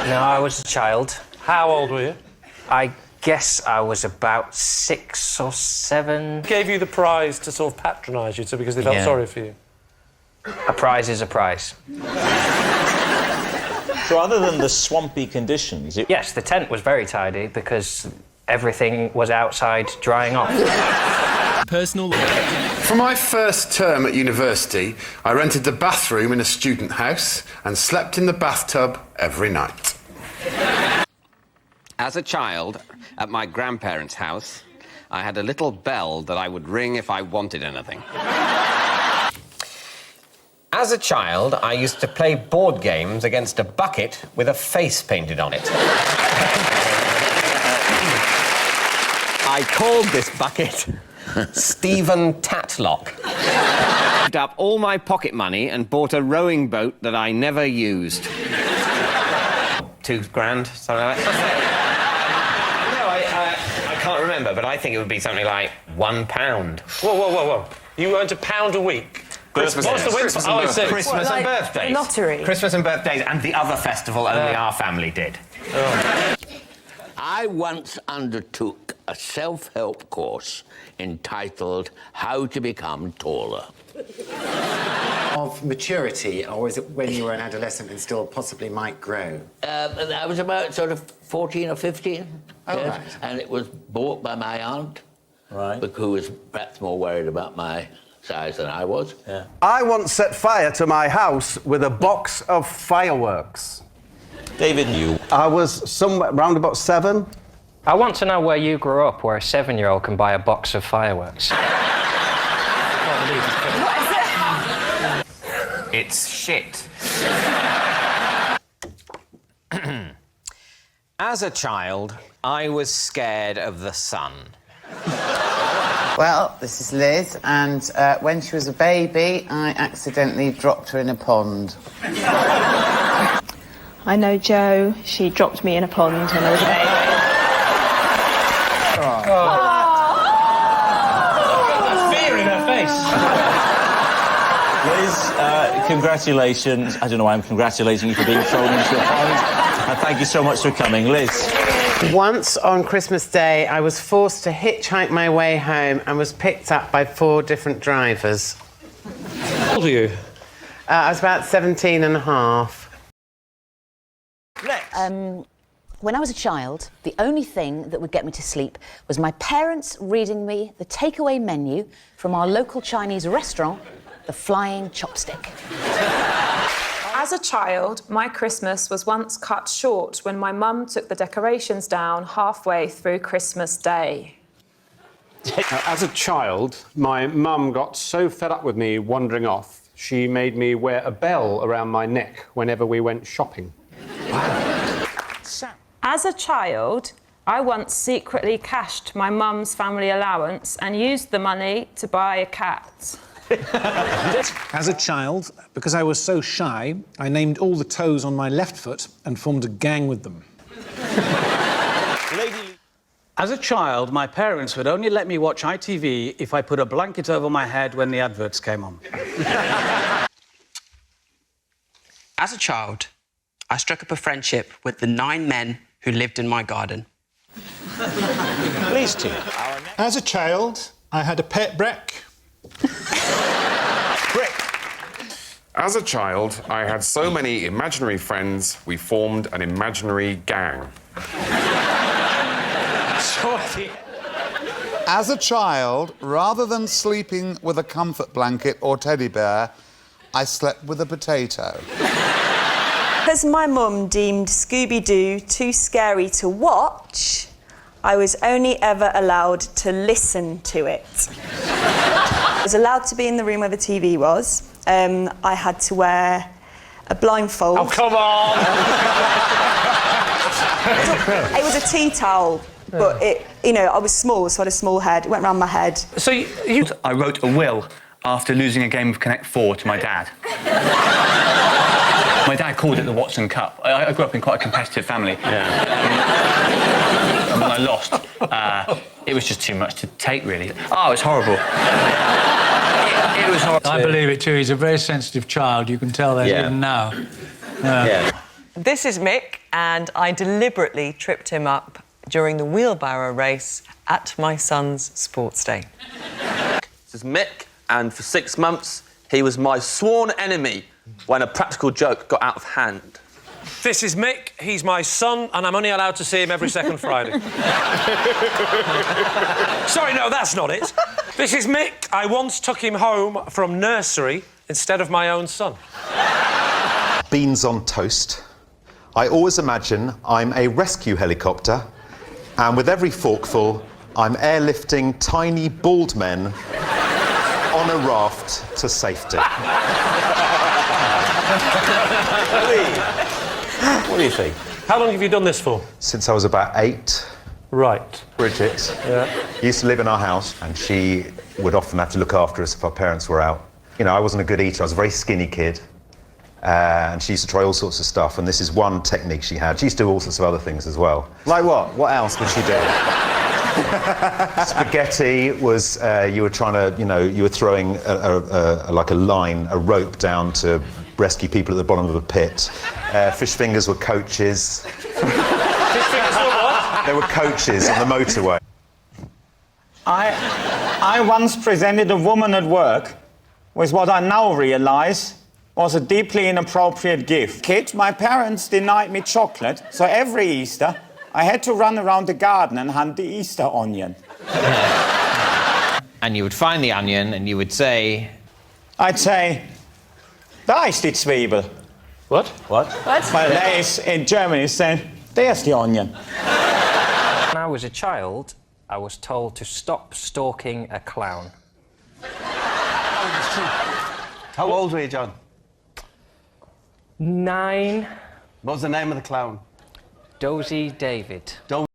No, I was a child. How old were you? I guess I was about 6 or 7. Gave you the prize to sort of patronise you, so because they felt sorry for you. A prize is a prize. So other than the swampy conditions... Yes, the tent was very tidy because everything was outside drying off. Personal... For my first term at university, I rented the bathroom in a student house and slept in the bathtub every night. As a child, at my grandparents' house, I had a little bell that I would ring if I wanted anything. As a child, I used to play board games against a bucket with a face painted on it. I called this bucket Stephen Tatlock. I saved up all my pocket money and bought a rowing boat that I never used. £2,000, something like that. No, I can't remember, but I think it would be something like £1. Whoa. You earned £1 a week? Christmas. What's the win? Christmas and birthdays. Lottery? Christmas and birthdays, and the other festival only our family did. I once undertook a self-help course entitled How to Become Taller. Of maturity, or is it when you were an adolescent and still possibly might grow? I was about sort of 14 or 15. Oh, yes, right. And it was bought by my aunt, Right. who was perhaps more worried about my size than I was. Yeah. I once set fire to my house with a box of fireworks. David, you... I was somewhere around about 7. I want to know where you grew up, where a 7-year-old can buy a box of fireworks. It's shit. As a child, I was scared of the sun. Well, this is Liz, and when she was a baby, I accidentally dropped her in a pond. I know Jo. She dropped me in a pond when I was a baby. Fear in her face. Liz, congratulations. I don't know why I'm congratulating you for being thrown into a pond. And thank you so much for coming. Liz. Once on Christmas Day, I was forced to hitchhike my way home and was picked up by 4 different drivers. How old are you? I was about 17 and a half. When I was a child, the only thing that would get me to sleep was my parents reading me the takeaway menu from our local Chinese restaurant, the Flying Chopstick. As a child, my Christmas was once cut short when my mum took the decorations down halfway through Christmas Day. As a child, my mum got so fed up with me wandering off, she made me wear a bell around my neck whenever we went shopping. As a child, I once secretly cashed my mum's family allowance and used the money to buy a cat. As a child, because I was so shy, I named all the toes on my left foot and formed a gang with them. As a child, my parents would only let me watch ITV if I put a blanket over my head when the adverts came on. As a child, I struck up a friendship with the 9 men who lived in my garden. Please, Tim. As a child, I had a pet Breck. As a child, I had so many imaginary friends, we formed an imaginary gang. As a child, rather than sleeping with a comfort blanket or teddy bear, I slept with a potato. Because my mum deemed Scooby-Doo too scary to watch, I was only ever allowed to listen to it. I was allowed to be in the room where the TV was. I had to wear a blindfold. Oh, come on! It was a tea towel, but I was small, so I had a small head. It went round my head. So I wrote a will after losing a game of Connect 4 to my dad. My dad called it the Watson Cup. I grew up in quite a competitive family. Yeah. And when I lost, it was just too much to take, really. Oh, it was horrible. It was horrible. I believe it too. He's a very sensitive child. You can tell that even now. Yeah. This is Mick, and I deliberately tripped him up during the wheelbarrow race at my son's sports day. This is Mick, and for 6 months, he was my sworn enemy when a practical joke got out of hand. This is Mick, he's my son, and I'm only allowed to see him every second Friday. Sorry, no, that's not it. This is Mick, I once took him home from nursery instead of my own son. Beans on toast. I always imagine I'm a rescue helicopter, and with every forkful, I'm airlifting tiny bald men on a raft to safety. What do you think? How long have you done this for? Since I was about 8. Right. Bridget used to live in our house, and she would often have to look after us if our parents were out. You know, I wasn't a good eater. I was a very skinny kid. And she used to try all sorts of stuff, and this is one technique she had. She used to do all sorts of other things as well. Like what? What else would she do? Spaghetti was, you were trying to, you know, you were throwing like a line, a rope down to rescue people at the bottom of a pit. Fish fingers were coaches. Fish fingers were what? They were coaches on the motorway. I once presented a woman at work with what I now realise was a deeply inappropriate gift. Kid, my parents denied me chocolate, so every Easter I had to run around the garden and hunt the Easter onion. And you would find the onion and you would say... I'd say, da ist die Zwiebel. What? What? What? Well, there is, in Germany, saying, there's the onion. When I was a child, I was told to stop stalking a clown. How old were you, John? 9. What was the name of the clown? Dozy David.